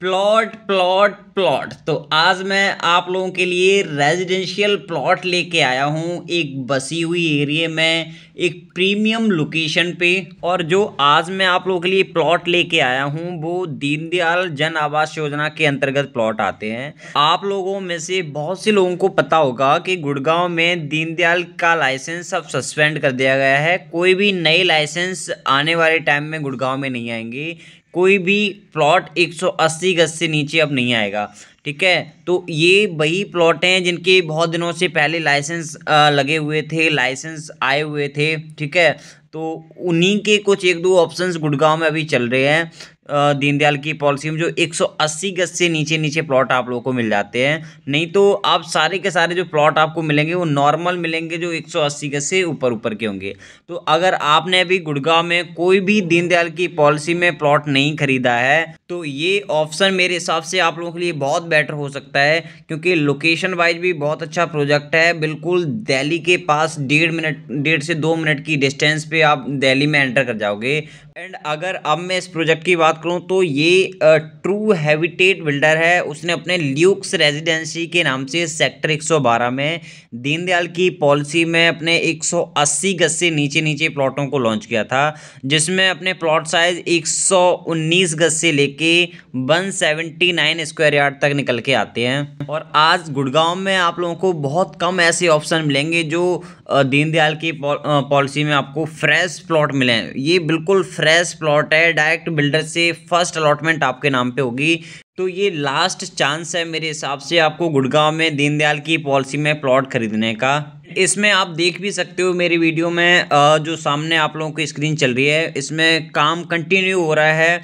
Plot plot plot तो आज मैं आप लोगों के लिए रेजिडेंशियल प्लॉट लेके आया हूँ एक बसी हुई एरिया में एक प्रीमियम लोकेशन पे। और जो आज मैं आप लोगों के लिए प्लॉट लेके आया हूँ वो दीनदयाल जन आवास योजना के अंतर्गत प्लॉट आते हैं। आप लोगों में से बहुत से लोगों को पता होगा कि गुड़गांव में दीनदयाल का लाइसेंस अब सस्पेंड कर दिया गया है। कोई भी नए लाइसेंस आने वाले टाइम में गुड़गांव में नहीं आएंगे। कोई भी प्लॉट 180 गज से नीचे अब नहीं आएगा। ठीक है, तो ये वही प्लॉट हैं जिनके बहुत दिनों से पहले लाइसेंस लगे हुए थे, लाइसेंस आए हुए थे। ठीक है, तो उन्हीं के कुछ एक दो ऑप्शंस गुड़गांव में अभी चल रहे हैं दीनदयाल की पॉलिसी में, जो 180 गज से नीचे नीचे प्लॉट आप लोगों को मिल जाते हैं। नहीं तो आप सारे के सारे जो प्लॉट आपको मिलेंगे वो नॉर्मल मिलेंगे, जो 180 गज से ऊपर ऊपर के होंगे। तो अगर आपने अभी गुड़गांव में कोई भी दीनदयाल की पॉलिसी में प्लॉट नहीं खरीदा है तो ये ऑप्शन मेरे हिसाब से आप लोगों के लिए बहुत बेटर हो सकता है, क्योंकि लोकेशन वाइज भी बहुत अच्छा प्रोजेक्ट है। बिल्कुल दिल्ली के पास 1.5 से 2 मिनट की डिस्टेंस पे आप दिल्ली में एंटर कर जाओगे। एंड अगर अब मैं इस प्रोजेक्ट की बात करूं तो ये ट्रू हैबिटेट बिल्डर है। उसने अपने ल्यूक्स रेजिडेंसी के नाम से सेक्टर 112 में दीनदयाल की पॉलिसी में अपने 180 गज से नीचे नीचे प्लॉटों को लॉन्च किया था, जिसमें अपने प्लॉट साइज 119 गज से लेके 179 स्क्वायर यार्ड तक निकल के आते हैं। और आज गुड़गांव में आप लोगों को बहुत कम ऐसे ऑप्शन मिलेंगे जो दीनदयाल की पॉलिसी में आपको फ्रेश प्लॉट मिले। ये बिल्कुल फ्रेश प्लॉट है, डायरेक्ट बिल्डर से फर्स्ट अलॉटमेंट आपके नाम पे होगी। तो ये लास्ट चांस है मेरे हिसाब से आपको गुड़गांव में दीनदयाल की पॉलिसी में प्लॉट खरीदने का। इसमें आप देख भी सकते हो मेरी वीडियो में जो सामने आप लोगों की स्क्रीन चल रही है, इसमें काम कंटिन्यू हो रहा है।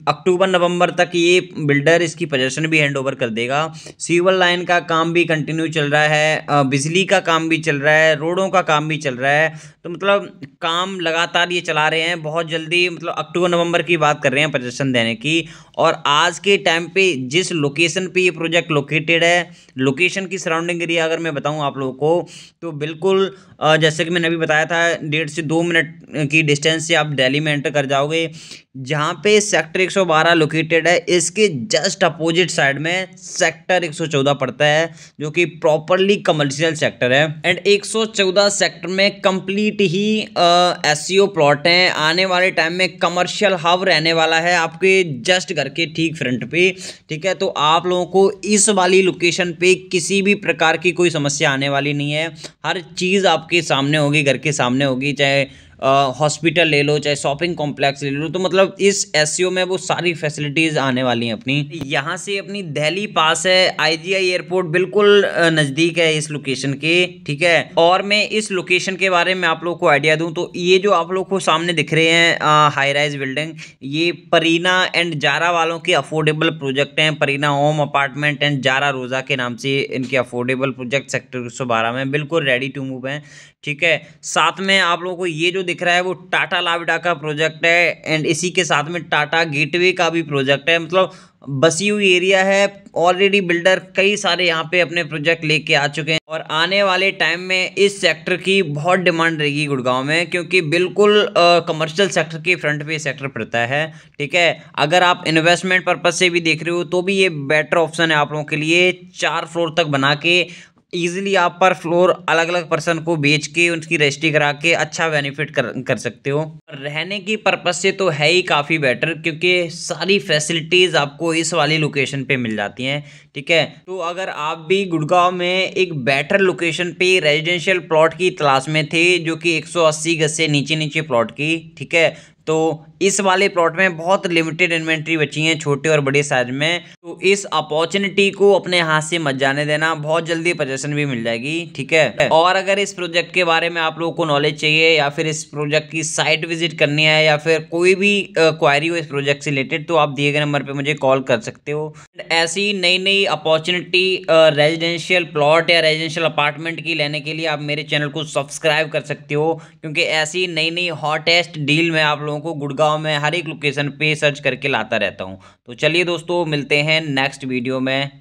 अक्टूबर नवंबर तक ये बिल्डर इसकी पोजीशन भी हैंड ओवर कर देगा। सीवर लाइन का काम भी कंटिन्यू चल रहा है, बिजली का काम भी चल रहा है, रोडों का काम भी चल रहा है। तो मतलब काम लगातार ये चला रहे हैं। बहुत जल्दी मतलब अक्टूबर नवंबर की बात कर रहे हैं पोजीशन देने की। और आज के टाइम पे जिस लोकेशन पे ये प्रोजेक्ट लोकेटेड है, लोकेशन की सराउंडिंग एरिया अगर मैं बताऊं आप लोगों को तो बिल्कुल जैसे कि मैंने अभी बताया था 1.5 से 2 मिनट की डिस्टेंस से आप दिल्ली में एंटर कर जाओगे। जहाँ पे सेक्टर 112 लोकेटेड है, इसके जस्ट अपोजिट साइड में सेक्टर 114 पड़ता है, जो कि प्रॉपरली कमर्शियल सेक्टर है। एंड 114 सेक्टर में कंप्लीट ही एससीओ प्लॉट हैं। आने वाले टाइम में कमर्शियल हब रहने वाला है आपके जस्ट घर के ठीक फ्रंट पे। ठीक है, तो आप लोगों को इस वाली लोकेशन पे किसी भी प्रकार की कोई समस्या आने वाली नहीं है। हर चीज़ आपके सामने होगी, घर के सामने होगी। चाहे हॉस्पिटल ले लो, चाहे शॉपिंग कॉम्प्लेक्स ले लो, तो मतलब इस एससीओ में वो सारी फैसिलिटीज़ आने वाली हैं अपनी। यहाँ से अपनी दिल्ली पास है, आईजीआई एयरपोर्ट बिल्कुल नज़दीक है इस लोकेशन के। ठीक है, और मैं इस लोकेशन के बारे में आप लोग को आइडिया दूं तो ये जो आप लोग को सामने दिख रहे हैं हाई राइज बिल्डिंग, ये परीना एंड जारा वालों के अफोर्डेबल प्रोजेक्ट हैं। Pareena home apartment and Zara रोजा के नाम से इनके अफोर्डेबल प्रोजेक्ट सेक्टर 112 में बिल्कुल रेडी टू मूव हैं। ठीक है, साथ में आप लोगों को ये जो दिख रहा है वो टाटा लाविडा का प्रोजेक्ट है। एंड इसी के साथ में टाटा गेटवे का भी प्रोजेक्ट है। मतलब बसी हुई एरिया है। ऑलरेडी बिल्डर कई सारे यहाँ पे अपने प्रोजेक्ट लेके आ चुके हैं और आने वाले टाइम में इस सेक्टर की बहुत डिमांड रहेगी गुड़गांव में, क्योंकि बिल्कुल कमर्शियल सेक्टर के फ्रंट पे सेक्टर पड़ता है। ठीक है, अगर आप इन्वेस्टमेंट पर्पज से भी देख रहे हो तो भी ये बेटर ऑप्शन है आप लोगों के लिए। 4 फ्लोर तक बना के ईजिली आप पर फ्लोर अलग अलग पर्सन को बेच के उनकी रजिस्ट्री करा के अच्छा बेनिफिट कर सकते हो। रहने की पर्पज से तो है ही काफ़ी बेटर, क्योंकि सारी फैसिलिटीज़ आपको इस वाली लोकेशन पे मिल जाती हैं। ठीक है, तो अगर आप भी गुड़गांव में एक बेटर लोकेशन पे रेजिडेंशियल प्लॉट की तलाश में थे, जो कि 180 गज से नीचे नीचे प्लॉट की, ठीक है, तो इस वाले प्लॉट में बहुत लिमिटेड इन्वेंट्री बची है छोटे और बड़े साइज में। तो इस अपॉर्चुनिटी को अपने हाथ से मत जाने देना, बहुत जल्दी पोजीशन भी मिल जाएगी। ठीक है, और अगर इस प्रोजेक्ट के बारे में आप लोगों को नॉलेज चाहिए या फिर इस प्रोजेक्ट की साइट विजिट करनी है या फिर कोई भी क्वायरी हो इस प्रोजेक्ट से रिलेटेड, तो आप दिए गए नंबर पर मुझे कॉल कर सकते हो। ऐसी नई नई अपॉर्चुनिटी रेजिडेंशियल प्लॉट या रेजिडेंशियल अपार्टमेंट की लेने के लिए आप मेरे चैनल को सब्सक्राइब कर सकते हो, क्योंकि ऐसी नई नई हॉटेस्ट डील में आप लोगों को गुड़गांव में हर एक लोकेशन पे सर्च करके लाता रहता हूं। तो चलिए दोस्तों, मिलते हैं नेक्स्ट वीडियो में।